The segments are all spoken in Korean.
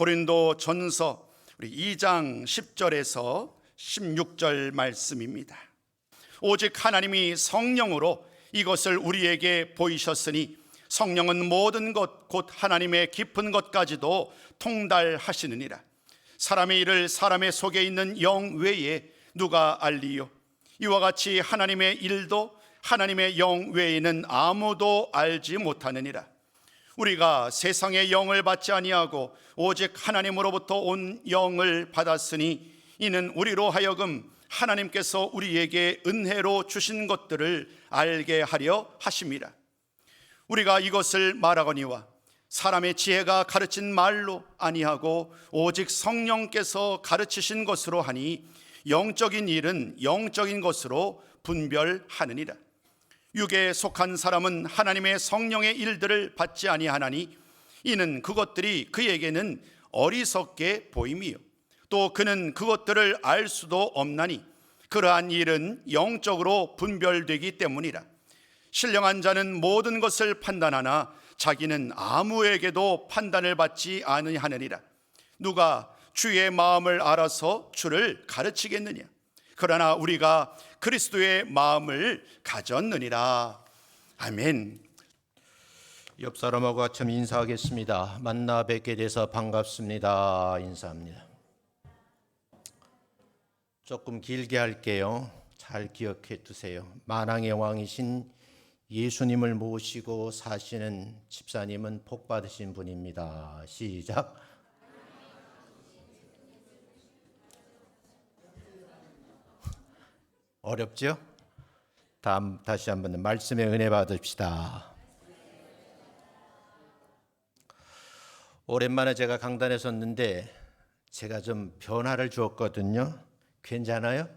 고린도 전서 우리 2장 10절에서 16절 말씀입니다. 오직 하나님이 성령으로 이것을 우리에게 보이셨으니 성령은 모든 것 곧 하나님의 깊은 것까지도 통달하시느니라. 사람의 일을 사람의 속에 있는 영 외에 누가 알리요? 이와 같이 하나님의 일도 하나님의 영 외에는 아무도 알지 못하느니라. 우리가 세상의 영을 받지 아니하고 오직 하나님으로부터 온 영을 받았으니 이는 우리로 하여금 하나님께서 우리에게 은혜로 주신 것들을 알게 하려 하심이라. 우리가 이것을 말하거니와 사람의 지혜가 가르친 말로 아니하고 오직 성령께서 가르치신 것으로 하니 영적인 일은 영적인 것으로 분별하느니라. 육에 속한 사람은 하나님의 성령의 일들을 받지 아니하나니 이는 그것들이 그에게는 어리석게 보임이요 또 그는 그것들을 알 수도 없나니 그러한 일은 영적으로 분별되기 때문이라. 신령한 자는 모든 것을 판단하나 자기는 아무에게도 판단을 받지 아니하느니라. 누가 주의 마음을 알아서 주를 가르치겠느냐? 그러나 우리가 그리스도의 마음을 가졌느니라. 아멘. 옆 사람하고 아침 인사하겠습니다. 만나 뵙게 돼서 반갑습니다. 인사합니다. 조금 길게 할게요. 잘 기억해 두세요. 만왕의 왕이신 예수님을 모시고 사시는 집사님은 복 받으신 분입니다. 시작. 어렵죠? 다시 한번 말씀의 은혜 받읍시다. 오랜만에 제가 강단에 섰는데 제가 좀 변화를 주었거든요. 괜찮아요?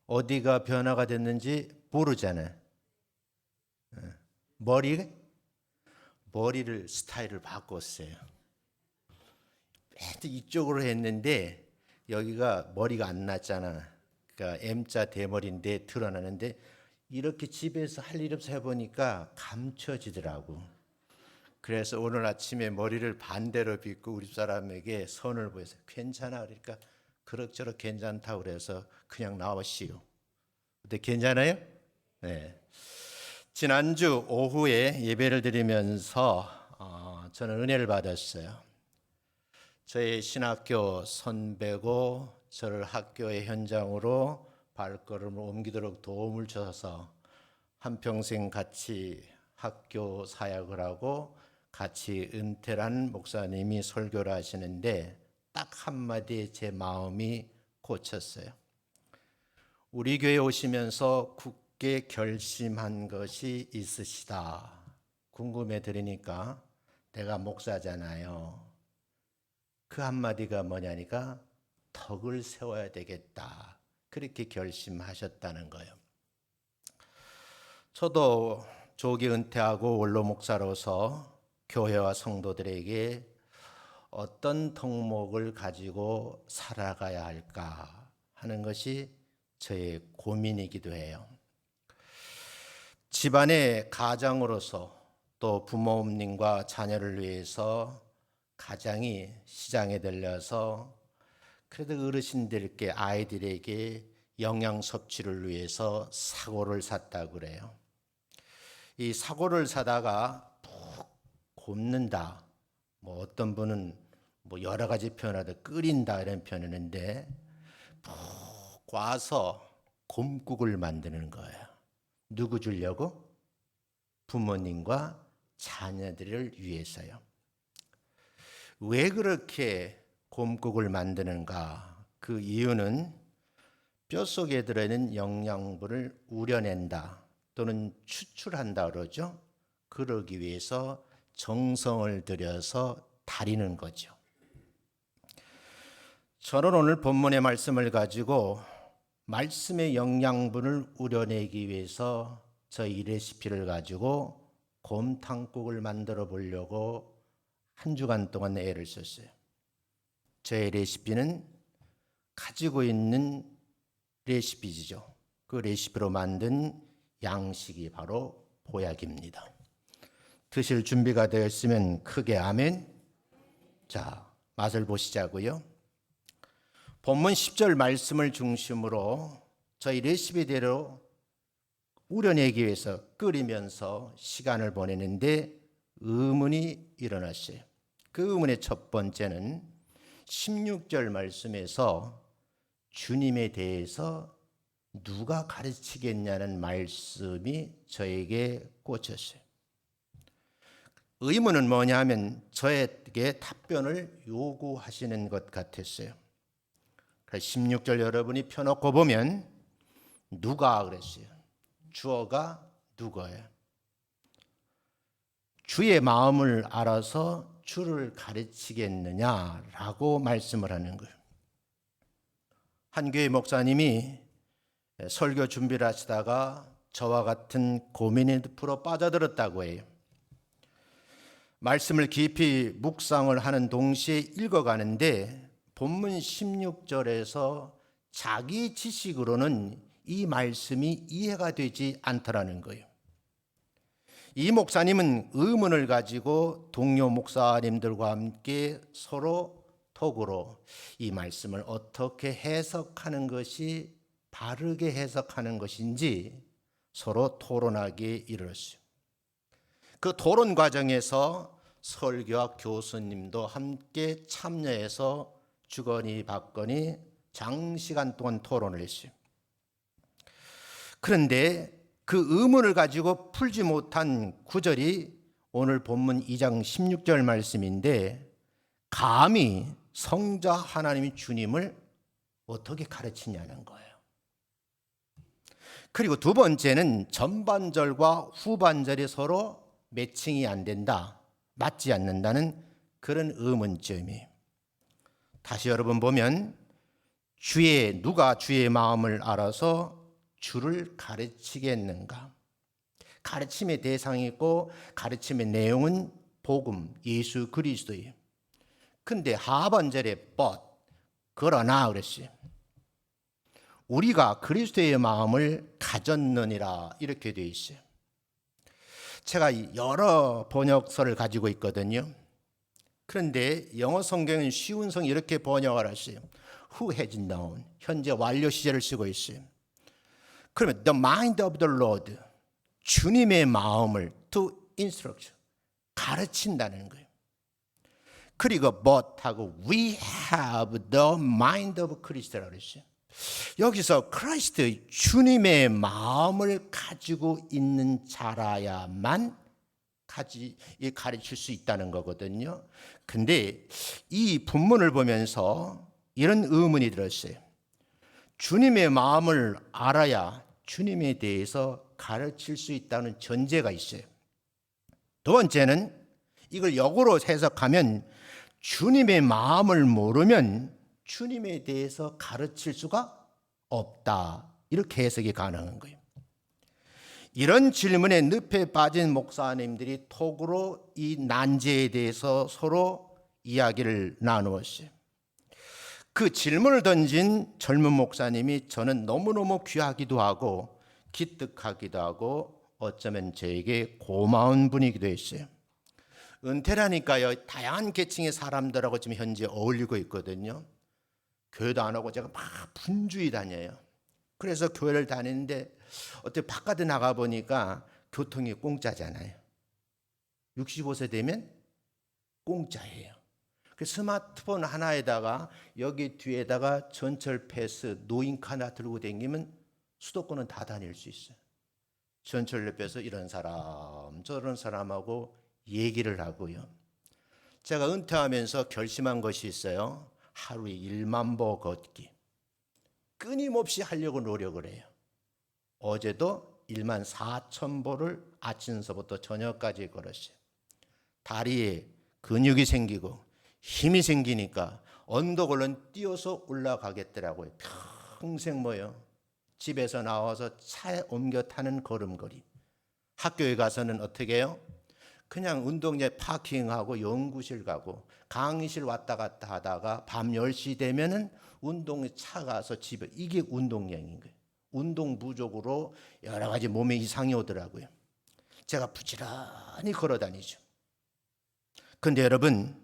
어디가 변화가 됐는지 모르잖아요. 머리를 스타일을 바꿨어요. 이쪽으로 했는데 여기가 머리가 안 났잖아. 그러니까 M자 대머리인데 드러나는데 이렇게 집에서 할 일 없어 해보니까 감춰지더라고. 그래서 오늘 아침에 머리를 반대로 빗고 우리 사람에게 선을 보여서 괜찮아 그러니까 그럭저럭 괜찮다고 그래서 그냥 나왔시오. 근데 괜찮아요? 네. 지난주 오후에 예배를 드리면서 저는 은혜를 받았어요. 저희 신학교 선배고 저를 학교의 현장으로 발걸음을 옮기도록 도움을 줘서 한평생 같이 학교 사역을 하고 같이 은퇴를 한 목사님이 설교를 하시는데 딱 한마디에 제 마음이 고쳤어요. 우리 교회 오시면서 굳게 결심한 것이 있으시다. 궁금해 들으니까 내가 목사잖아요. 그 한마디가 뭐냐니까 덕을 세워야 되겠다. 그렇게 결심하셨다는 거예요. 저도 조기 은퇴하고 원로 목사로서 교회와 성도들에게 어떤 덕목을 가지고 살아가야 할까 하는 것이 저의 고민이기도 해요. 집안의 가장으로서 또 부모님과 자녀를 위해서 가장이 시장에 들려서 그래도 어르신들께 아이들에게 영양 섭취를 위해서 사고를 샀다고 그래요. 이 사고를 사다가 푹 굽는다. 어떤 분은 여러 가지 표현하다 끓인다 이런 표현이는데 푹 과서 곰국을 만드는 거예요. 누구 주려고? 부모님과 자녀들을 위해서요. 왜 그렇게 곰국을 만드는가? 그 이유는 뼛속에 들어있는 영양분을 우려낸다 또는 추출한다 그러죠. 그러기 위해서 정성을 들여서 다리는 거죠. 저는 오늘 본문의 말씀을 가지고 말씀의 영양분을 우려내기 위해서 저희 레시피를 가지고 곰탕국을 만들어 보려고 한 주간 동안 애를 썼어요. 저의 레시피는 가지고 있는 레시피죠. 그 레시피로 만든 양식이 바로 보약입니다. 드실 준비가 되었으면 크게 아멘. 자, 맛을 보시자고요. 본문 10절 말씀을 중심으로 저희 레시피대로 우려내기 위해서 끓이면서 시간을 보내는데 의문이 일어났어요. 그 의문의 첫 번째는 16절 말씀에서 주님에 대해서 누가 가르치겠냐는 말씀이 저에게 꽂혔어요. 의문은 뭐냐면 저에게 답변을 요구하시는 것 같았어요. 그래서 16절 여러분이 펴놓고 보면 누가 그랬어요. 주어가 누구예요? 주의 마음을 알아서 주를 가르치겠느냐라고 말씀을 하는 거예요. 한 교회 목사님이 설교 준비를 하시다가 저와 같은 고민에 풀어 빠져들었다고 해요. 말씀을 깊이 묵상을 하는 동시에 읽어가는데 본문 16절에서 자기 지식으로는 이 말씀이 이해가 되지 않더라는 거예요. 이 목사님은 의문을 가지고 동료 목사님들과 함께 서로 톡으로 이 말씀을 어떻게 해석하는 것이 바르게 해석하는 것인지 서로 토론하기에 이르렀어요. 그 토론 과정에서 설교와 교수님도 함께 참여해서 주거니 받거니 장시간 동안 토론을 했어요. 그런데 그 의문을 가지고 풀지 못한 구절이 오늘 본문 2장 16절 말씀인데 감히 성자 하나님이 주님을 어떻게 가르치냐는 거예요. 그리고 두 번째는 전반절과 후반절이 서로 매칭이 안 된다, 맞지 않는다는 그런 의문점이에요. 다시 여러분 보면 누가 주의 마음을 알아서 주를 가르치겠는가? 가르침의 대상이 있고 가르침의 내용은 복음, 예수 그리스도예요. 근데 하반절에 그러나 그랬어요. 우리가 그리스도의 마음을 가졌느니라 이렇게 되어 있어요. 제가 여러 번역서를 가지고 있거든요. 그런데 영어 성경은 쉬운 성 이렇게 번역을 하세요. Who has known? 현재 완료 시제를 쓰고 있어요. 그러면 the mind of the Lord, 주님의 마음을 to instruct, 가르친다는 거예요. 그리고 but하고 we have the mind of Christ라고 그랬어요. 여기서 크리스트, 주님의 마음을 가지고 있는 자라야만 가르칠 수 있다는 거거든요. 근데 이 본문을 보면서 이런 의문이 들었어요. 주님의 마음을 알아야 주님에 대해서 가르칠 수 있다는 전제가 있어요. 두 번째는 이걸 역으로 해석하면 주님의 마음을 모르면 주님에 대해서 가르칠 수가 없다, 이렇게 해석이 가능한 거예요. 이런 질문에 늪에 빠진 목사님들이 톡으로 이 난제에 대해서 서로 이야기를 나누었어요. 그 질문을 던진 젊은 목사님이 저는 너무너무 귀하기도 하고 기특하기도 하고 어쩌면 저에게 고마운 분이기도 했어요. 은퇴라니까요, 다양한 계층의 사람들하고 지금 현재 어울리고 있거든요. 교회도 안 오고 제가 막 분주히 다녀요. 그래서 교회를 다니는데 어떻게 바깥에 나가보니까 교통이 공짜잖아요. 65세 되면 공짜예요. 그 스마트폰 하나에다가 여기 뒤에다가 전철 패스, 노인카 하나 들고 다니면 수도권은 다 다닐 수 있어요. 전철 옆에서 이런 사람 저런 사람하고 얘기를 하고요. 제가 은퇴하면서 결심한 것이 있어요. 하루에 1만 보 걷기. 끊임없이 하려고 노력을 해요. 어제도 1만 4천 보를 아침서부터 저녁까지 걸었어요. 다리에 근육이 생기고 힘이 생기니까 언덕 얼른 뛰어서 올라가겠더라고요. 평생 집에서 나와서 차에 옮겨 타는 걸음걸이. 학교에 가서는 어떻게 해요? 그냥 운동장에 파킹하고 연구실 가고 강의실 왔다 갔다 하다가 밤 10시 되면은 운동에 차 가서 집에, 이게 운동량인 거예요. 운동 부족으로 여러 가지 몸에 이상이 오더라고요. 제가 부지런히 걸어 다니죠. 근데 여러분,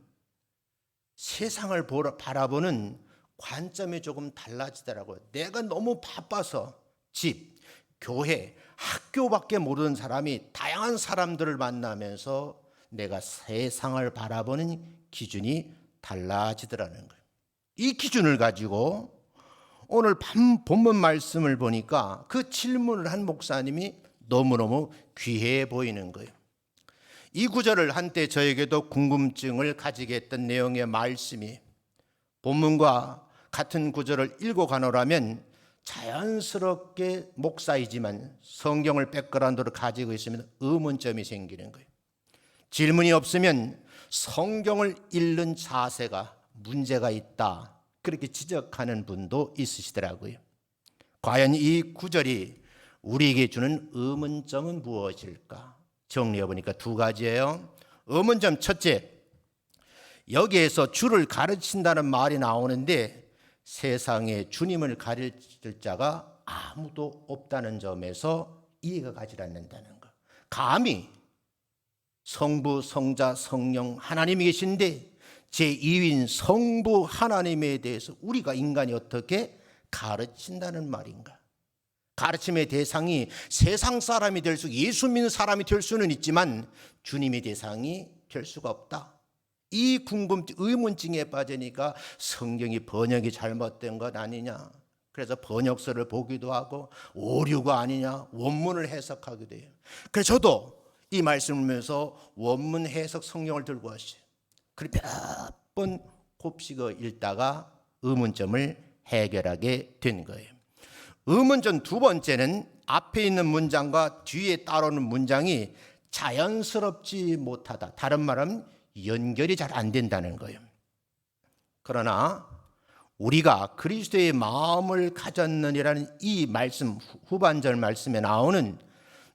세상을 바라보는 관점이 조금 달라지더라고요. 내가 너무 바빠서 집, 교회, 학교밖에 모르는 사람이 다양한 사람들을 만나면서 내가 세상을 바라보는 기준이 달라지더라는 거예요. 이 기준을 가지고 오늘 본문 말씀을 보니까 그 질문을 한 목사님이 너무너무 귀해 보이는 거예요. 이 구절을 한때 저에게도 궁금증을 가지게 했던 내용의 말씀이 본문과 같은 구절을 읽어가노라면 자연스럽게 목사이지만 성경을 백그라운드로 가지고 있으면 의문점이 생기는 거예요. 질문이 없으면 성경을 읽는 자세가 문제가 있다, 그렇게 지적하는 분도 있으시더라고요. 과연 이 구절이 우리에게 주는 의문점은 무엇일까? 정리해 보니까 두 가지예요. 의문점 첫째, 여기에서 주를 가르친다는 말이 나오는데 세상에 주님을 가르칠 자가 아무도 없다는 점에서 이해가 가지 않는다는 것. 감히 성부, 성자, 성령 하나님이 계신데 제2위인 성부 하나님에 대해서 우리가 인간이 어떻게 가르친다는 말인가? 가르침의 대상이 세상 사람이 될 수, 예수 믿는 사람이 될 수는 있지만 주님의 대상이 될 수가 없다. 이 의문증에 빠지니까 성경이 번역이 잘못된 것 아니냐, 그래서 번역서를 보기도 하고 오류가 아니냐, 원문을 해석하기도 해요. 그래서 저도 이 말씀을 보면서 원문 해석 성경을 들고 왔어요. 그리고 몇 번 곱씹어 읽다가 의문점을 해결하게 된 거예요. 의문점 두 번째는 앞에 있는 문장과 뒤에 따르는 문장이 자연스럽지 못하다. 다른 말은 연결이 잘 안 된다는 거예요. 그러나 우리가 그리스도의 마음을 가졌느니라는 이 말씀, 후반절 말씀에 나오는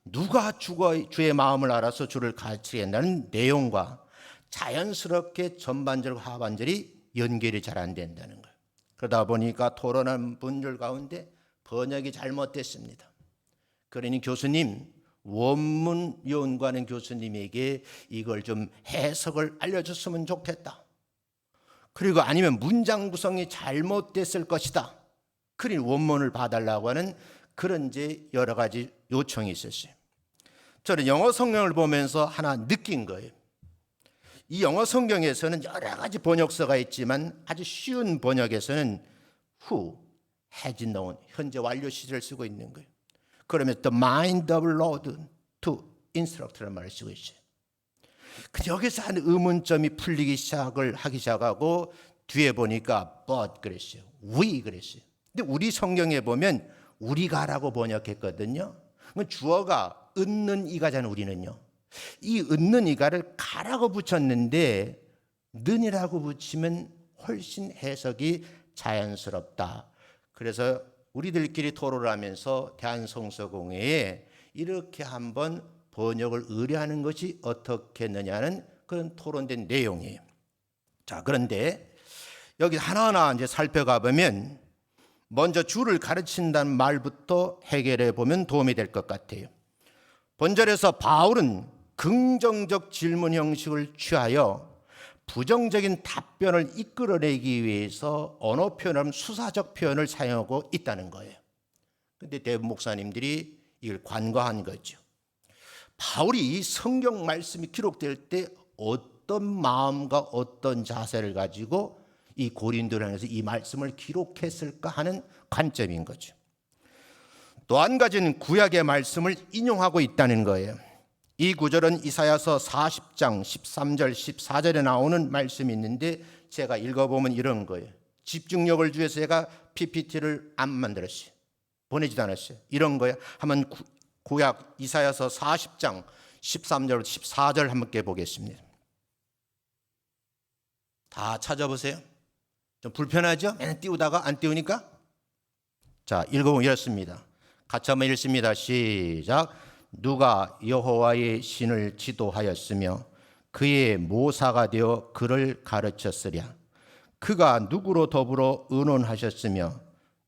누가 주의 마음을 알아서 주를 가르치겠다는 내용과 자연스럽게 전반절과 하반절이 연결이 잘 안 된다는 거예요. 그러다 보니까 토론한 분들 가운데 번역이 잘못됐습니다. 그러니 교수님, 원문 연구하는 교수님에게 이걸 좀 해석을 알려줬으면 좋겠다. 그리고 아니면 문장 구성이 잘못됐을 것이다. 그러니 원문을 봐달라고 하는 그런 이제 여러 가지 요청이 있었어요. 저는 영어 성경을 보면서 하나 느낀 거예요. 이 영어 성경에서는 여러 가지 번역서가 있지만 아주 쉬운 번역에서는 who has known, 현재 완료 시제를 쓰고 있는 거예요. 그러면 the mind of Lord to instruct라는 말을 쓰고 있어요. 근데 여기서 한 의문점이 풀리기 하기 시작하고 뒤에 보니까 but 그랬어요. we 그랬어요. 근데 우리 성경에 보면 우리가라고 번역했거든요. 주어가 얻는 이가잖아요. 우리는요. 이 얻는 이가를 가라고 붙였는데 는이라고 붙이면 훨씬 해석이 자연스럽다. 그래서 우리들끼리 토론을 하면서 대한성서공회에 이렇게 한번 번역을 의뢰하는 것이 어떻겠느냐는 그런 토론된 내용이에요. 자, 그런데 여기 하나하나 이제 살펴가 보면 먼저 주를 가르친다는 말부터 해결해 보면 도움이 될 것 같아요. 본절에서 바울은 긍정적 질문 형식을 취하여 부정적인 답변을 이끌어내기 위해서 언어 표현을 수사적 표현을 사용하고 있다는 거예요. 그런데 대부분 목사님들이 이걸 관과한 거죠. 바울이 이 성경 말씀이 기록될 때 어떤 마음과 어떤 자세를 가지고 이 고린도를 향해서 이 말씀을 기록했을까 하는 관점인 거죠. 또 한 가지는 구약의 말씀을 인용하고 있다는 거예요. 이 구절은 이사야서 40장 13절 14절에 나오는 말씀이 있는데 제가 읽어보면 이런 거예요. 집중력을 위해서 제가 PPT를 안 만들었어요. 보내지도 않았어요. 이런 거예요. 한번 구약 이사야서 40장 13절 14절 함께 보겠습니다. 다 찾아보세요. 좀 불편하죠? 맨날 띄우다가 안 띄우니까. 자, 읽어보면 이렇습니다. 같이 한번 읽습니다. 시작. 누가 여호와의 신을 지도하였으며 그의 모사가 되어 그를 가르쳤으랴. 그가 누구로 더불어 의논하셨으며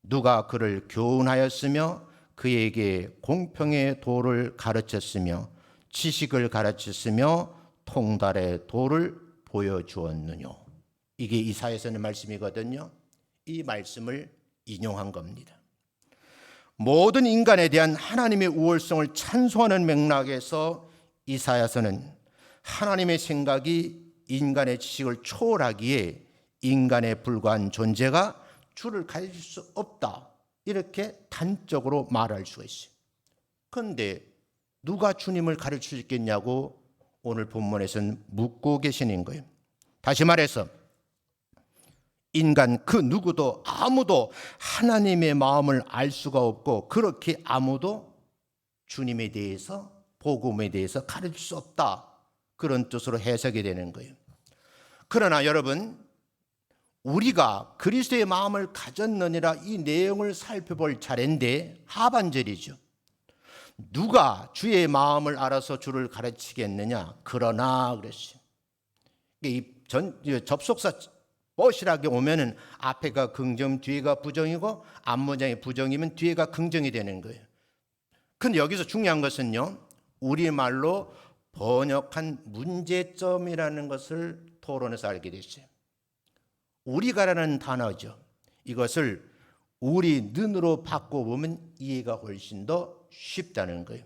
누가 그를 교훈하였으며 그에게 공평의 도를 가르쳤으며 지식을 가르쳤으며 통달의 도를 보여주었느뇨. 이게 이사야서의 말씀이거든요. 이 말씀을 인용한 겁니다. 모든 인간에 대한 하나님의 우월성을 찬송하는 맥락에서 이사야서는 하나님의 생각이 인간의 지식을 초월하기에 인간에 불과한 존재가 주를 가르칠 수 없다, 이렇게 단적으로 말할 수가 있어요. 그런데 누가 주님을 가르칠 수 있겠냐고 오늘 본문에서는 묻고 계시는 거예요. 다시 말해서 인간 그 누구도 아무도 하나님의 마음을 알 수가 없고, 그렇게 아무도 주님에 대해서, 복음에 대해서 가르칠 수 없다, 그런 뜻으로 해석이 되는 거예요. 그러나 여러분, 우리가 그리스도의 마음을 가졌느니라 이 내용을 살펴볼 차례인데 하반절이죠. 누가 주의 마음을 알아서 주를 가르치겠느냐? 그러나 그랬어요. 이 접속사 벗이라게 오면은 앞에가 긍정, 뒤에가 부정이고, 앞문장이 부정이면 뒤에가 긍정이 되는 거예요. 근데 여기서 중요한 것은요, 우리말로 번역한 문제점이라는 것을 토론에서 알게 됐어요. 우리가라는 단어죠. 이것을 우리 눈으로 바꿔보면 이해가 훨씬 더 쉽다는 거예요.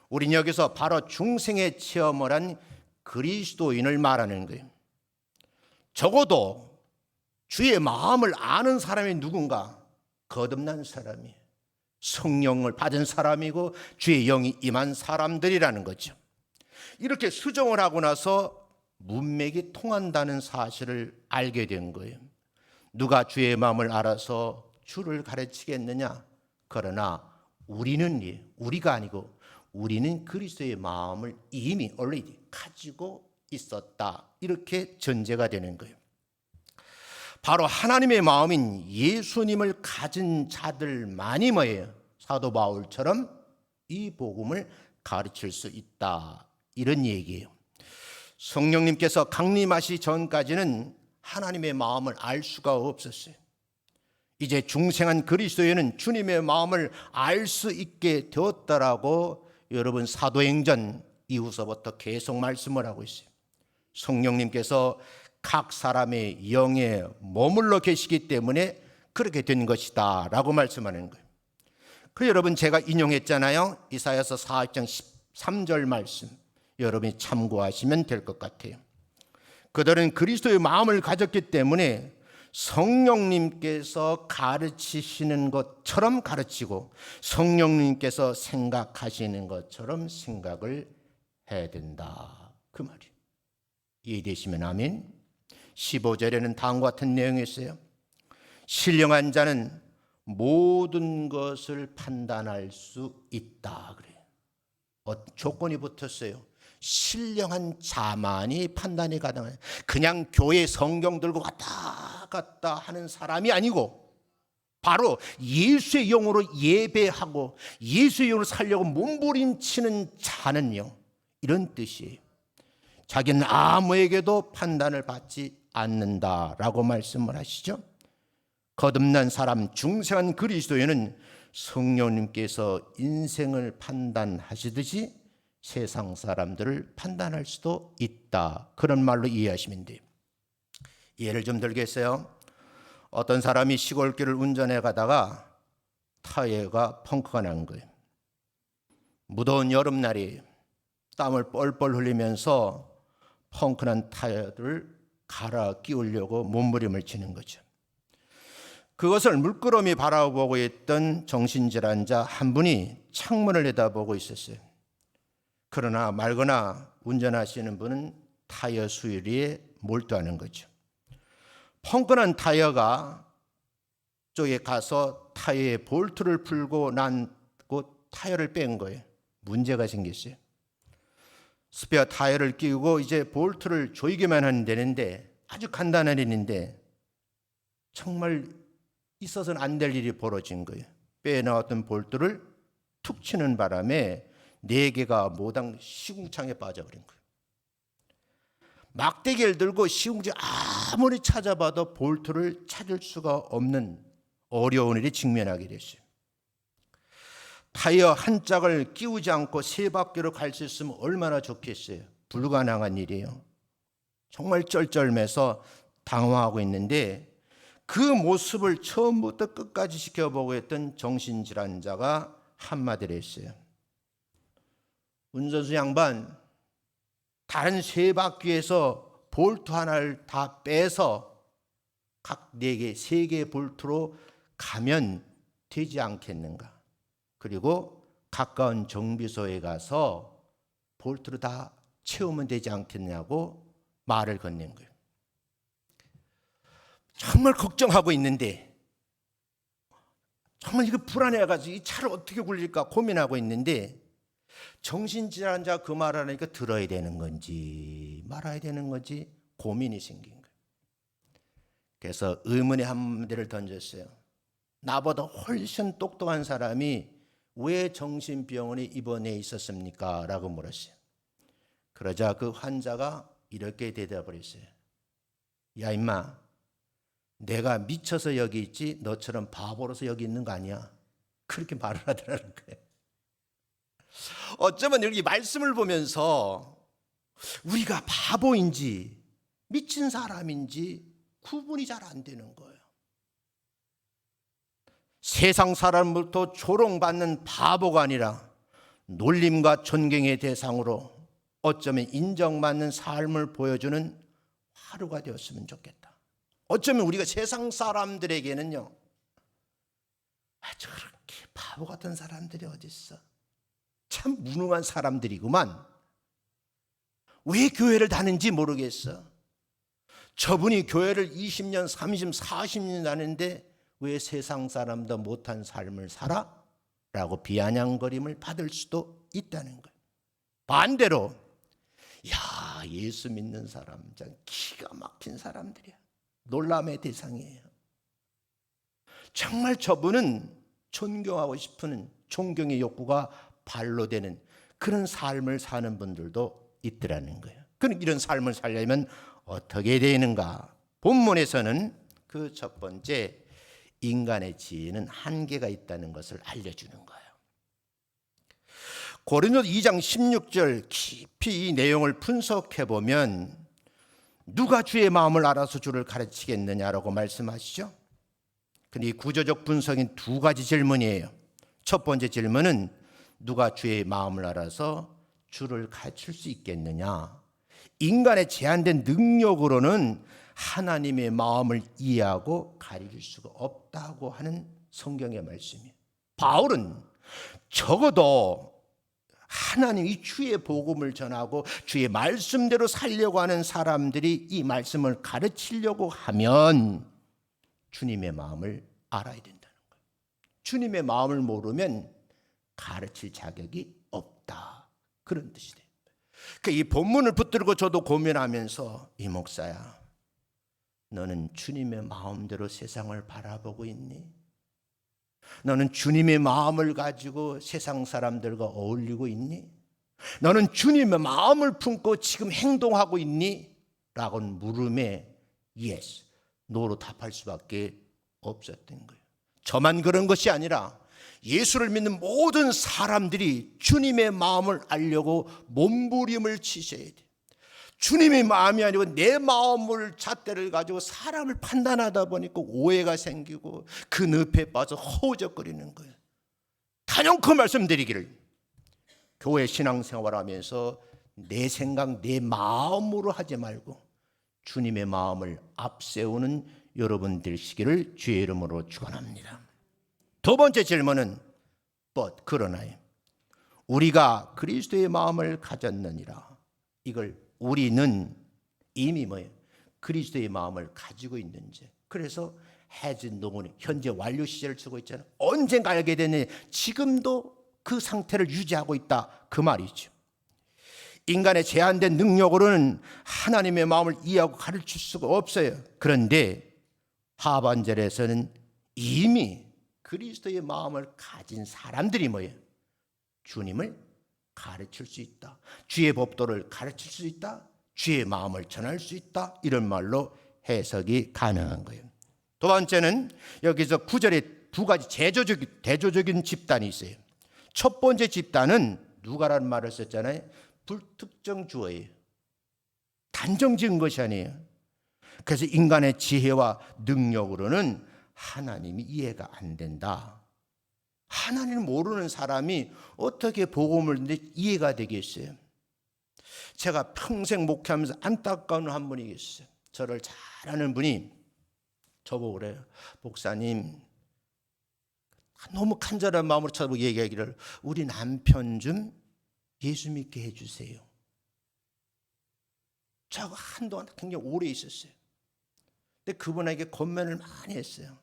우린 여기서 바로 중생의 체험을 한 그리스도인을 말하는 거예요. 적어도 주의 마음을 아는 사람이 누군가? 거듭난 사람이에요. 성령을 받은 사람이고 주의 영이 임한 사람들이라는 거죠. 이렇게 수정을 하고 나서 문맥이 통한다는 사실을 알게 된 거예요. 누가 주의 마음을 알아서 주를 가르치겠느냐? 그러나 우리가 아니고 우리는 그리스도의 마음을 이미 already 가지고 있었다, 이렇게 전제가 되는 거예요. 바로 하나님의 마음인 예수님을 가진 자들만이 뭐예요? 사도 바울처럼 이 복음을 가르칠 수 있다, 이런 얘기예요. 성령님께서 강림하시 전까지는 하나님의 마음을 알 수가 없었어요. 이제 중생한 그리스도인은 주님의 마음을 알 수 있게 되었다라고 여러분 사도행전 이후서부터 계속 말씀을 하고 있어요. 성령님께서 각 사람의 영에 머물러 계시기 때문에 그렇게 된 것이다 라고 말씀하는 거예요. 그 여러분, 제가 인용했잖아요. 이사야서 40장 13절 말씀, 여러분이 참고하시면 될 것 같아요. 그들은 그리스도의 마음을 가졌기 때문에 성령님께서 가르치시는 것처럼 가르치고 성령님께서 생각하시는 것처럼 생각을 해야 된다, 그 말이에요. 이해되시면 아멘. 15절에는 다음과 같은 내용이 있어요. 신령한 자는 모든 것을 판단할 수 있다 그래요. 조건이 붙었어요. 신령한 자만이 판단이 가능해요. 그냥 교회 성경 들고 왔다 갔다 하는 사람이 아니고 바로 예수의 영으로 예배하고 예수의 영으로 살려고 몸부림치는 자는요, 이런 뜻이에요. 자기는 아무에게도 판단을 받지 않는다라고 말씀을 하시죠. 거듭난 사람, 중생한 그리스도인은 성령님께서 인생을 판단하시듯이 세상 사람들을 판단할 수도 있다, 그런 말로 이해하시면 돼요. 예를 좀 들겠어요. 어떤 사람이 시골길을 운전해 가다가 타이어가 펑크가 난 거예요. 무더운 여름날이 땀을 뻘뻘 흘리면서 펑크난 타이어를 갈아 끼우려고 몸부림을 치는 거죠. 그것을 물끄러미 바라보고 있던 정신질환자 한 분이 창문을 내다보고 있었어요. 그러나 말거나 운전하시는 분은 타이어 수리에 몰두하는 거죠. 펑크난 타이어가 쪽에 가서 타이어의 볼트를 풀고 난고 타이어를 뺀 거예요. 문제가 생겼어요. 스페어 타이어를 끼우고 이제 볼트를 조이기만 하면 되는데, 아주 간단한 일인데 정말 있어서는 안 될 일이 벌어진 거예요. 빼나왔던 볼트를 툭 치는 바람에 4개가 모당 시궁창에 빠져버린 거예요. 막대기를 들고 시궁창 아무리 찾아봐도 볼트를 찾을 수가 없는 어려운 일에 직면하게 됐어요. 타이어 한 짝을 끼우지 않고 3바퀴로 갈 수 있으면 얼마나 좋겠어요. 불가능한 일이에요. 정말 쩔쩔매서 당황하고 있는데 그 모습을 처음부터 끝까지 지켜보고 있던 정신질환자가 한마디를 했어요. 운전수 양반, 다른 세 바퀴에서 볼트 하나를 다 빼서 각 4개, 3개의 볼트로 가면 되지 않겠는가? 그리고 가까운 정비소에 가서 볼트로 다 채우면 되지 않겠냐고 말을 건넨 거예요. 정말 걱정하고 있는데, 정말 이거 불안해가지고 이 차를 어떻게 굴릴까 고민하고 있는데, 정신질환자 그 말 하니까 들어야 되는 건지 말아야 되는 건지 고민이 생긴 거예요. 그래서 의문의 한마디를 던졌어요. 나보다 훨씬 똑똑한 사람이 왜 정신병원에 입원해 있었습니까? 라고 물었어요. 그러자 그 환자가 이렇게 대답을 했어요. 야 임마, 내가 미쳐서 여기 있지 너처럼 바보로서 여기 있는 거 아니야. 그렇게 말을 하더라는 거예요. 어쩌면 여기 말씀을 보면서 우리가 바보인지 미친 사람인지 구분이 잘 안 되는 거예요. 세상 사람부터 조롱받는 바보가 아니라 놀림과 존경의 대상으로 어쩌면 인정받는 삶을 보여주는 하루가 되었으면 좋겠다. 어쩌면 우리가 세상 사람들에게는요, 저렇게 바보 같은 사람들이 어디 있어? 참 무능한 사람들이구만. 왜 교회를 다니는지 모르겠어. 저분이 교회를 20년, 30년, 40년 다니는데 왜 세상 사람도 못한 삶을 살아? 라고 비아냥거림을 받을 수도 있다는 거예요. 반대로 야, 예수 믿는 사람 참 기가 막힌 사람들이야. 놀람의 대상이에요. 정말 저분은 존경하고 싶은 존경의 욕구가 발로 되는 그런 삶을 사는 분들도 있더라는 거예요. 그럼 이런 삶을 살려면 어떻게 되는가? 본문에서는 그 첫 번째, 인간의 지혜는 한계가 있다는 것을 알려주는 거예요. 고린도서 2장 16절 깊이 이 내용을 분석해 보면 누가 주의 마음을 알아서 주를 가르치겠느냐라고 말씀하시죠. 근데 이 구조적 분석인 2가지 질문이에요. 첫 번째 질문은 누가 주의 마음을 알아서 주를 가르칠 수 있겠느냐. 인간의 제한된 능력으로는 하나님의 마음을 이해하고 가르칠 수가 없다고 하는 성경의 말씀이에요. 바울은 적어도 하나님이 주의 복음을 전하고 주의 말씀대로 살려고 하는 사람들이 이 말씀을 가르치려고 하면 주님의 마음을 알아야 된다는 거예요. 주님의 마음을 모르면 가르칠 자격이 없다. 그런 뜻이 돼요. 이 본문을 붙들고 저도 고민하면서 이 목사야, 너는 주님의 마음대로 세상을 바라보고 있니? 너는 주님의 마음을 가지고 세상 사람들과 어울리고 있니? 너는 주님의 마음을 품고 지금 행동하고 있니? 라고 물음에 yes, no로 답할 수밖에 없었던 거예요. 저만 그런 것이 아니라 예수를 믿는 모든 사람들이 주님의 마음을 알려고 몸부림을 치셔야 돼요. 주님의 마음이 아니고 내 마음을 잣대를 가지고 사람을 판단하다 보니까 오해가 생기고 그 늪에 빠져 허우적거리는 거예요. 단연코 말씀드리기를, 교회 신앙생활을 하면서 내 생각, 내 마음으로 하지 말고 주님의 마음을 앞세우는 여러분 되시기를 주의 이름으로 축원합니다. 두 번째 질문은 but, 그러나요. 우리가 그리스도의 마음을 가졌느니라. 이걸 우리는 이미 뭐예요? 그리스도의 마음을 가지고 있는지. 그래서 has known, 현재 완료 시제를 쓰고 있잖아요. 언젠가 알게 되니 지금도 그 상태를 유지하고 있다. 그 말이죠. 인간의 제한된 능력으로는 하나님의 마음을 이해하고 가르칠 수가 없어요. 그런데 하반절에서는 이미 그리스도의 마음을 가진 사람들이 뭐예요? 주님을 가르칠 수 있다. 주의 법도를 가르칠 수 있다. 주의 마음을 전할 수 있다. 이런 말로 해석이 가능한 거예요. 두 번째는 여기서 9절에 2가지 대조적인 집단이 있어요. 첫 번째 집단은 누가라는 말을 썼잖아요. 불특정 주어예요. 단정 지은 것이 아니에요. 그래서 인간의 지혜와 능력으로는 하나님이 이해가 안 된다. 하나님을 모르는 사람이 어떻게 복음을 듣는데 이해가 되겠어요? 제가 평생 목회하면서 안타까운 한 분이 계셨어요. 저를 잘 아는 분이 저보고 그래요. 목사님, 너무 간절한 마음으로 저보고 얘기하기를, 우리 남편 좀 예수 믿게 해주세요. 저하고 한동안 굉장히 오래 있었어요. 근데 그분에게 권면을 많이 했어요.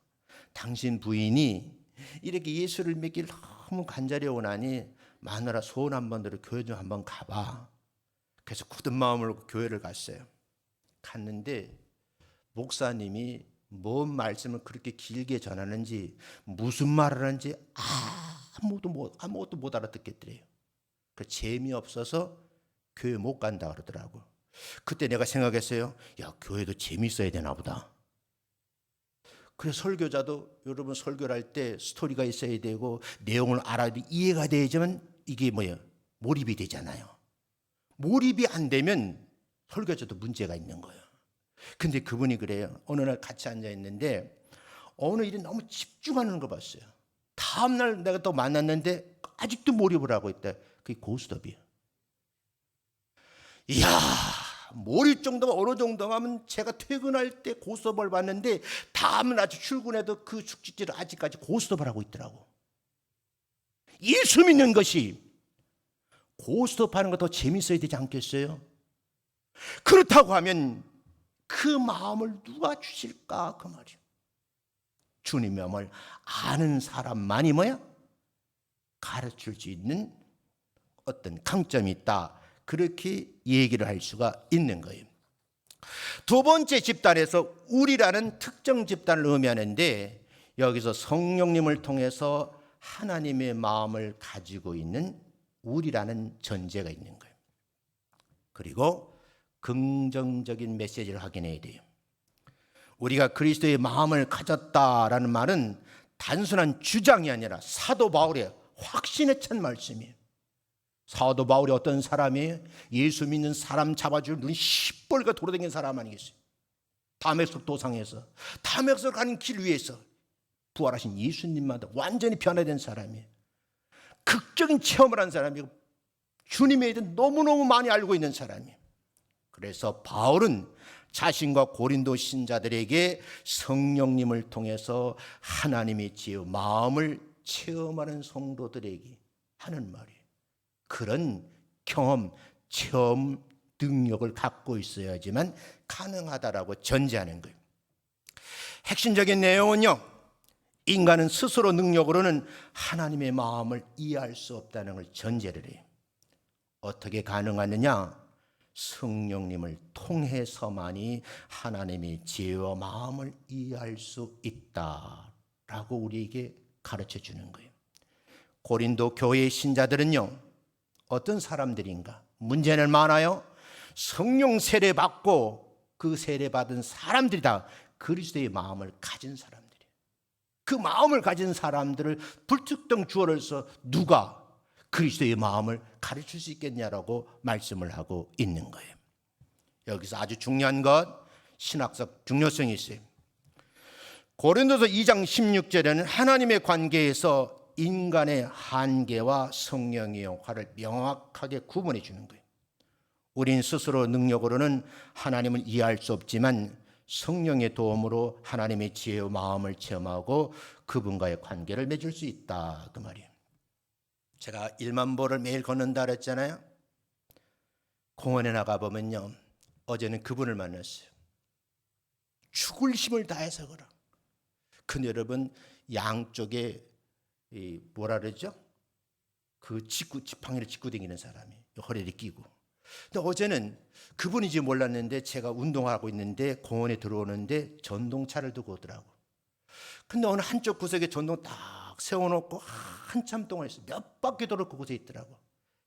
당신 부인이 이렇게 예수를 믿기를 너무 간절히 원하니 마누라 소원 한번 들어 교회 좀 한번 가봐. 그래서 굳은 마음으로 교회를 갔어요. 갔는데 목사님이 뭔 말씀을 그렇게 길게 전하는지, 무슨 말을 하는지 아무것도 못 알아듣겠더래요. 그 재미없어서 교회 못 간다 그러더라고. 그때 내가 생각했어요. 야, 교회도 재미있어야 되나 보다. 그래서 설교자도 여러분 설교를 할 때 스토리가 있어야 되고 내용을 알아야 이해가 돼야지만 이게 몰입이 되잖아요. 몰입이 안 되면 설교자도 문제가 있는 거예요. 근데 그분이 그래요. 어느 날 같이 앉아 있는데 어느 일이 너무 집중하는 걸 봤어요. 다음 날 내가 또 만났는데 아직도 몰입을 하고 있다. 그게 고스톱이에요. 이야, 몰입 정도가 어느 정도 하면 제가 퇴근할 때 고스톱을 봤는데 다음 날 출근해도 그 축제를 아직까지 고스톱을 하고 있더라고. 예수 믿는 것이 고스톱 하는 거 더 재밌어야 되지 않겠어요? 그렇다고 하면 그 마음을 누가 주실까 그 말이에요. 주님의 마음을 아는 사람만이 가르칠 수 있는 어떤 강점이 있다. 그렇게 얘기를 할 수가 있는 거예요. 두 번째 집단에서 우리라는 특정 집단을 의미하는데 여기서 성령님을 통해서 하나님의 마음을 가지고 있는 우리라는 전제가 있는 거예요. 그리고 긍정적인 메시지를 확인해야 돼요. 우리가 그리스도의 마음을 가졌다라는 말은 단순한 주장이 아니라 사도 바울의 확신에 찬 말씀이에요. 사도 바울이 어떤 사람이에요? 예수 믿는 사람 잡아줄 눈이 시뻘겋게 돌아다니는 사람 아니겠어요? 다메섹 도상에서 다메섹을 가는 길 위에서 부활하신 예수님마다 완전히 변화된 사람이에요. 극적인 체험을 한 사람이고 주님에 대해 너무너무 많이 알고 있는 사람이에요. 그래서 바울은 자신과 고린도 신자들에게 성령님을 통해서 하나님의 지혜와 마음을 체험하는 성도들에게 하는 말이에요. 그런 경험, 체험, 능력을 갖고 있어야지만 가능하다라고 전제하는 거예요. 핵심적인 내용은요, 인간은 스스로 능력으로는 하나님의 마음을 이해할 수 없다는 걸 전제를 해요. 어떻게 가능하느냐? 성령님을 통해서만이 하나님의 지혜와 마음을 이해할 수 있다라고 우리에게 가르쳐 주는 거예요. 고린도 교회의 신자들은요, 어떤 사람들인가? 문제는 많아요. 성령 세례 받고 그 세례 받은 사람들이 다 그리스도의 마음을 가진 사람들이에요. 그 마음을 가진 사람들을 불특정 주어로서 누가 그리스도의 마음을 가르칠 수 있겠냐라고 말씀을 하고 있는 거예요. 여기서 아주 중요한 것, 신학적 중요성이 있어요. 고린도서 2장 16절에는 하나님의 관계에서 인간의 한계와 성령의 역할을 명확하게 구분해 주는 거예요. 우린 스스로 능력으로는 하나님을 이해할 수 없지만 성령의 도움으로 하나님의 지혜와 마음을 체험하고 그분과의 관계를 맺을 수 있다 그 말이에요. 제가 1만 보를 매일 걷는다 그랬잖아요. 공원에 나가보면요, 어제는 그분을 만났어요. 죽을 힘을 다해서 걸어. 근데 여러분, 양쪽에 뭐라 그러죠? 그 지팡이를 짚고 다니는 사람이 허리를 끼고. 근데 어제는 그분인지 몰랐는데 제가 운동하고 있는데 공원에 들어오는데 전동차를 두고 오더라고. 근데 어느 한쪽 구석에 전동 딱 세워놓고 한참 동안 있어. 몇 바퀴 돌을 그곳에 있더라고.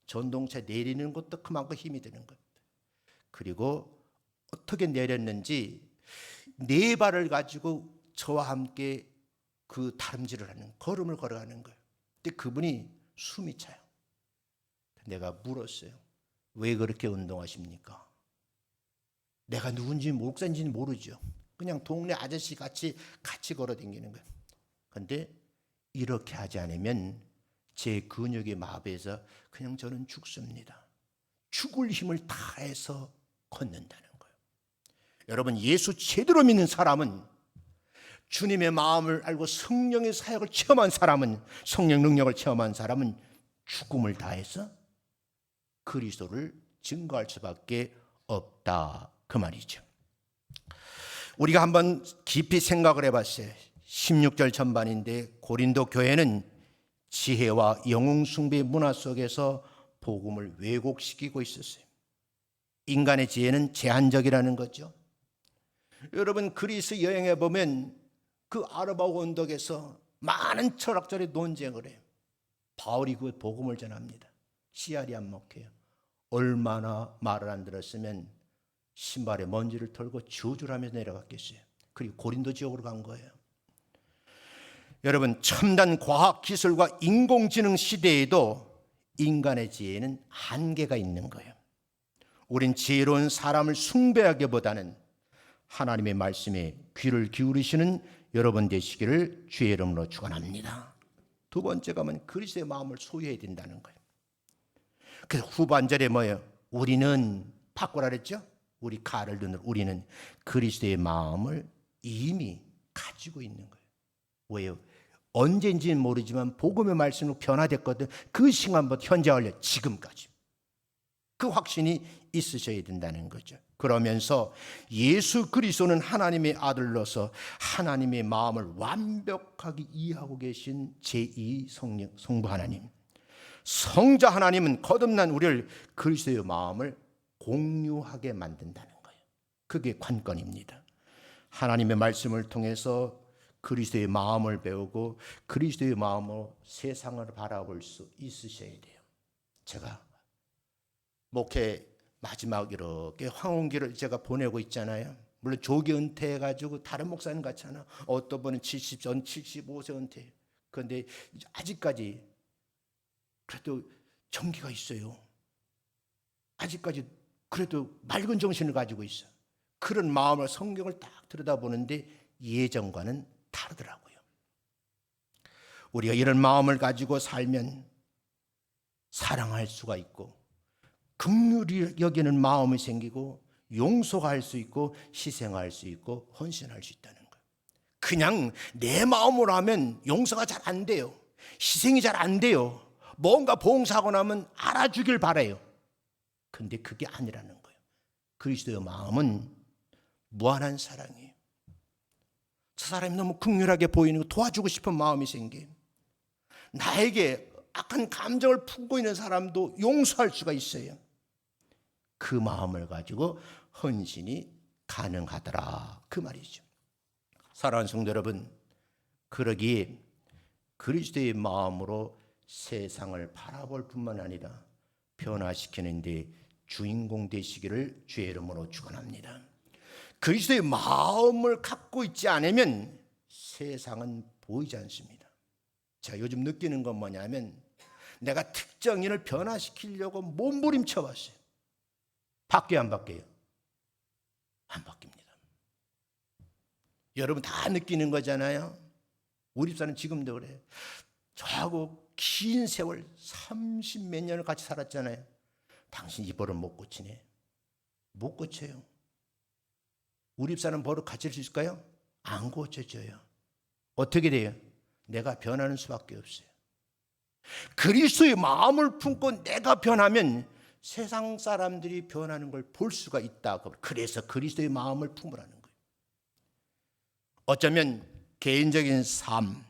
전동차 내리는 것도 그만큼 힘이 드는 것. 그리고 어떻게 내렸는지 네 발을 가지고 저와 함께 그 다름질을 하는, 걸음을 걸어가는 거예요. 근데 그분이 숨이 차요. 내가 물었어요. 왜 그렇게 운동하십니까? 내가 누군지 목사인지는 모르죠. 그냥 동네 아저씨 같이 걸어 다니는 거예요. 그런데 이렇게 하지 않으면 제 근육의 마비에서 그냥 저는 죽습니다. 죽을 힘을 다해서 걷는다는 거예요. 여러분, 예수 제대로 믿는 사람은, 주님의 마음을 알고 성령의 사역을 체험한 사람은, 성령 능력을 체험한 사람은 죽음을 다해서 그리스도를 증거할 수밖에 없다, 그 말이죠. 우리가 한번 깊이 생각을 해봤어요. 16절 전반인데 고린도 교회는 지혜와 영웅 숭배 문화 속에서 복음을 왜곡시키고 있었어요. 인간의 지혜는 제한적이라는 거죠. 여러분, 그리스 여행해 보면 그 아르바오 언덕에서 많은 철학자들이 논쟁을 해요. 바울이 그 복음을 전합니다. 씨알이 안 먹혀요. 얼마나 말을 안 들었으면 신발에 먼지를 털고 저주를 하면서 내려갔겠어요. 그리고 고린도 지역으로 간 거예요. 여러분, 첨단 과학 기술과 인공지능 시대에도 인간의 지혜는 한계가 있는 거예요. 우린 지혜로운 사람을 숭배하기보다는 하나님의 말씀에 귀를 기울이시는 여러분 되시기를 주의 이름으로 축원합니다. 두 번째가 그리스도의 마음을 소유해야 된다는 거예요. 그래서 후반절에 뭐예요? 우리는 바꾸라 그랬죠? 우리 가를 두는 우리는 그리스도의 마음을 이미 가지고 있는 거예요. 왜요? 언제인지는 모르지만 복음의 말씀으로 변화됐거든. 그 시간부터 현재 완료 지금까지 그 확신이 있으셔야 된다는 거죠. 그러면서 예수 그리스도는 하나님의 아들로서 하나님의 마음을 완벽하게 이해하고 계신 제2 성부 하나님, 성자 하나님은 거듭난 우리를 그리스도의 마음을 공유하게 만든다는 거예요. 그게 관건입니다. 하나님의 말씀을 통해서 그리스도의 마음을 배우고 그리스도의 마음으로 세상을 바라볼 수 있으셔야 돼요. 제가 목회 마지막 이렇게 황혼기를 제가 보내고 있잖아요. 물론 조기 은퇴해가지고 다른 목사님 같잖아. 어떤 분은 70전 75세 은퇴. 그런데 아직까지 그래도 정기가 있어요. 아직까지 그래도 맑은 정신을 가지고 있어. 그런 마음을 성경을 딱 들여다보는데 예전과는 다르더라고요. 우리가 이런 마음을 가지고 살면 사랑할 수가 있고 긍휼히 여기는 마음이 생기고 용서할 수 있고 희생할 수 있고 헌신할 수 있다는 거예요. 그냥 내 마음으로 하면 용서가 잘 안 돼요. 희생이 잘 안 돼요. 뭔가 봉사하고 나면 알아주길 바라요. 근데 그게 아니라는 거예요. 그리스도의 마음은 무한한 사랑이에요. 저 사람이 너무 긍휼하게 보이는 거 도와주고 싶은 마음이 생겨요. 나에게 악한 감정을 품고 있는 사람도 용서할 수가 있어요. 그 마음을 가지고 헌신이 가능하더라, 그 말이죠. 사랑하는 성도 여러분, 그러기에 그리스도의 마음으로 세상을 바라볼 뿐만 아니라 변화시키는 데 주인공 되시기를 주의 이름으로 축원합니다. 그리스도의 마음을 갖고 있지 않으면 세상은 보이지 않습니다. 제가 요즘 느끼는 건 뭐냐면 내가 특정인을 변화시키려고 몸부림쳐 봤어요. 바뀌어요, 안 바뀌어요? 안 바뀝니다. 여러분 다 느끼는 거잖아요. 우리 집사는 지금도 그래요. 저하고 긴 세월 30몇 년을 같이 살았잖아요. 당신 이 버릇 못 고치네. 못 고쳐요. 우리 집사는 버릇 고칠 수 있을까요? 안 고쳐져요. 어떻게 돼요? 내가 변하는 수밖에 없어요. 그리스도의 마음을 품고 내가 변하면 세상 사람들이 변하는 걸 볼 수가 있다. 그래서 그리스도의 마음을 품으라는 거예요. 어쩌면 개인적인 삶,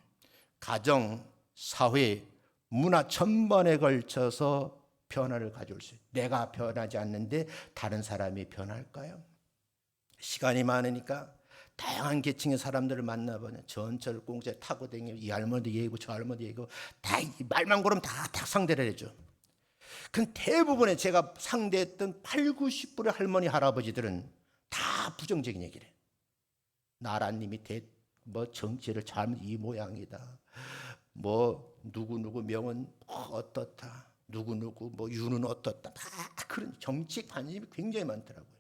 가정, 사회, 문화 전반에 걸쳐서 변화를 가져올 수 있어요. 내가 변하지 않는데 다른 사람이 변할까요? 시간이 많으니까 다양한 계층의 사람들을 만나보면 전철 공짜에 타고 다니고 이 할머니 얘기고 저 할머니 얘기고 다 말만 걸으면 다 상대를 해줘. 그 대부분의 제가 상대했던 8, 90%의 할머니 할아버지들은 다 부정적인 얘기를 해. 나라님이 정치를 잘못 이 모양이다. 누구 명은 어떻다. 누구 유는 어떻다. 다 그런 정치에 관심이 굉장히 많더라고요.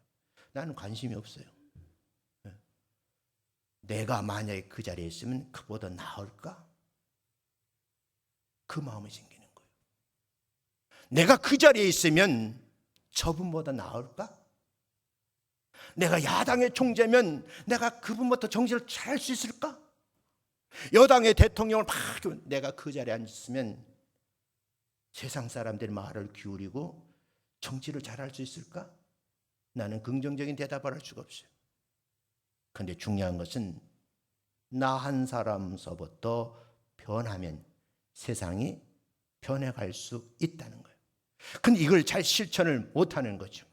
나는 관심이 없어요. 내가 만약에 그 자리에 있으면 그보다 나을까? 그 마음이 생기는 거예요. 내가 그 자리에 있으면 저분보다 나을까? 내가 야당의 총재면 내가 그분보다 정치를 잘할 수 있을까? 여당의 대통령을 막 내가 그 자리에 앉았으면 세상 사람들의 말을 기울이고 정치를 잘할 수 있을까? 나는 긍정적인 대답을 할 수가 없어요. 그런데 중요한 것은 나 한 사람서부터 변하면 세상이 변해갈 수 있다는 거예요. 근데 이걸 잘 실천을 못하는 거죠.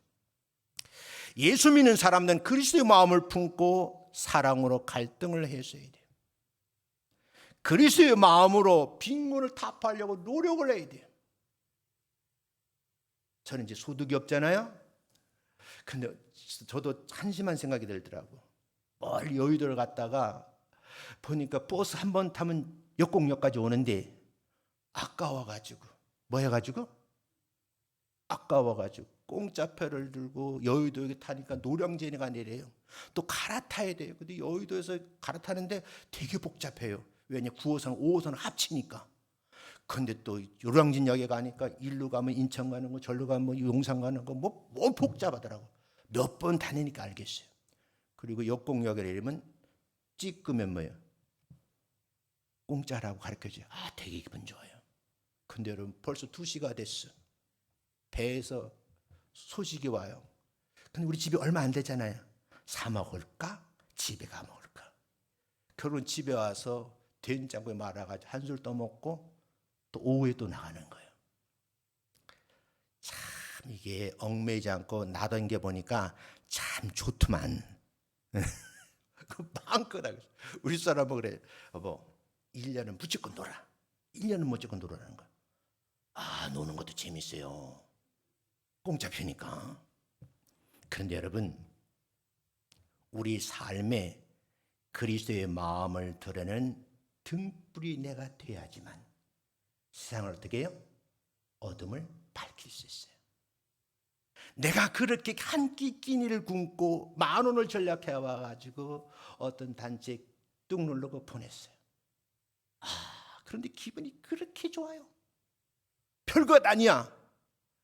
예수 믿는 사람들은 그리스도의 마음을 품고 사랑으로 갈등을 해줘야 돼요. 그리스도의 마음으로 빈곤을 타파하려고 노력을 해야 돼요. 저는 이제 소득이 없잖아요. 근데 저도 한심한 생각이 들더라고. 멀리 여의도를 갔다가 보니까 버스 한 번 타면 역곡역까지 오는데 아까워가지고 뭐 해가지고? 아까워가지고 공짜표를 들고 여의도에 타니까 노량진에가 내려요. 또 갈아타야 돼요. 근데 여의도에서 갈아타는데 되게 복잡해요. 왜냐 9호선, 5호선 합치니까. 근데 또 노량진역에 가니까 일로 가면 인천 가는 거, 절로 가면 용산 가는 거 뭐 복잡하더라고. 몇 번 다니니까 알겠어요. 그리고 역곡역에 내리면 찍으면 뭐예요? 공짜라고 가르쳐줘요. 아, 되게 기분 좋아요. 근데 여러분 벌써 2시가 됐어. 배에서 소식이 와요. 근데 우리 집이 얼마 안 되잖아요. 사 먹을까? 집에 가 먹을까? 결국은 집에 와서 된장국에 말아가지고 한술 떠먹고 또 오후에 또 나가는 거예요. 참 이게 얽매이지 않고 나던 게 보니까 참 좋더만. 그 마음껏 하고. 우리 사람은 그래. 여보 1년은 무조건 놀아. 1년은 무조건 놀아라는 거야. 아, 노는 것도 재밌어요. 공짜표니까. 그런데 여러분, 우리 삶에 그리스도의 마음을 드러내는 등불이 내가 돼야지만 세상을 어떻게 해요? 어둠을 밝힐 수 있어요. 내가 그렇게 한 끼 끼니를 굶고 10,000원을 전략해 와가지고 어떤 단체에 뚝 누르고 보냈어요. 아, 그런데 기분이 그렇게 좋아요. 별것 아니야.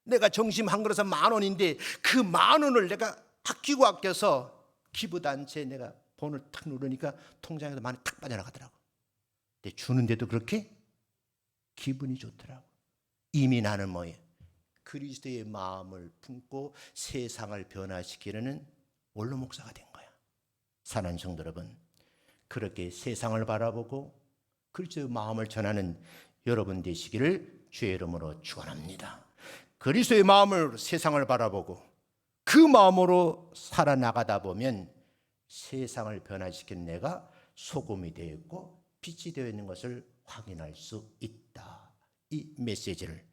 내가 점심 한 그릇에 10,000원인데 그 10,000원을 내가 아껴서 기부단체에 내가 번호를 탁 누르니까 통장에서 많이 탁 빠져나가더라고. 근데 주는데도 그렇게 기분이 좋더라고. 이미 나는 뭐예요? 그리스도의 마음을 품고 세상을 변화시키려는 원로 목사가 된 거야. 사랑하는 성도 여러분, 그렇게 세상을 바라보고 그리스도의 마음을 전하는 여러분 되시기를 주의 이름으로 축원합니다. 그리스도의 마음을 세상을 바라보고 그 마음으로 살아나가다 보면 세상을 변화시키는 내가 소금이 되어 있고 빛이 되어 있는 것을 확인할 수 있다. 이 메시지를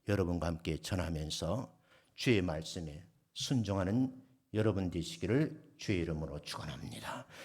여러분과 함께 전하면서 주의 말씀에 순종하는 여러분 되시기를 주의 이름으로 축원합니다.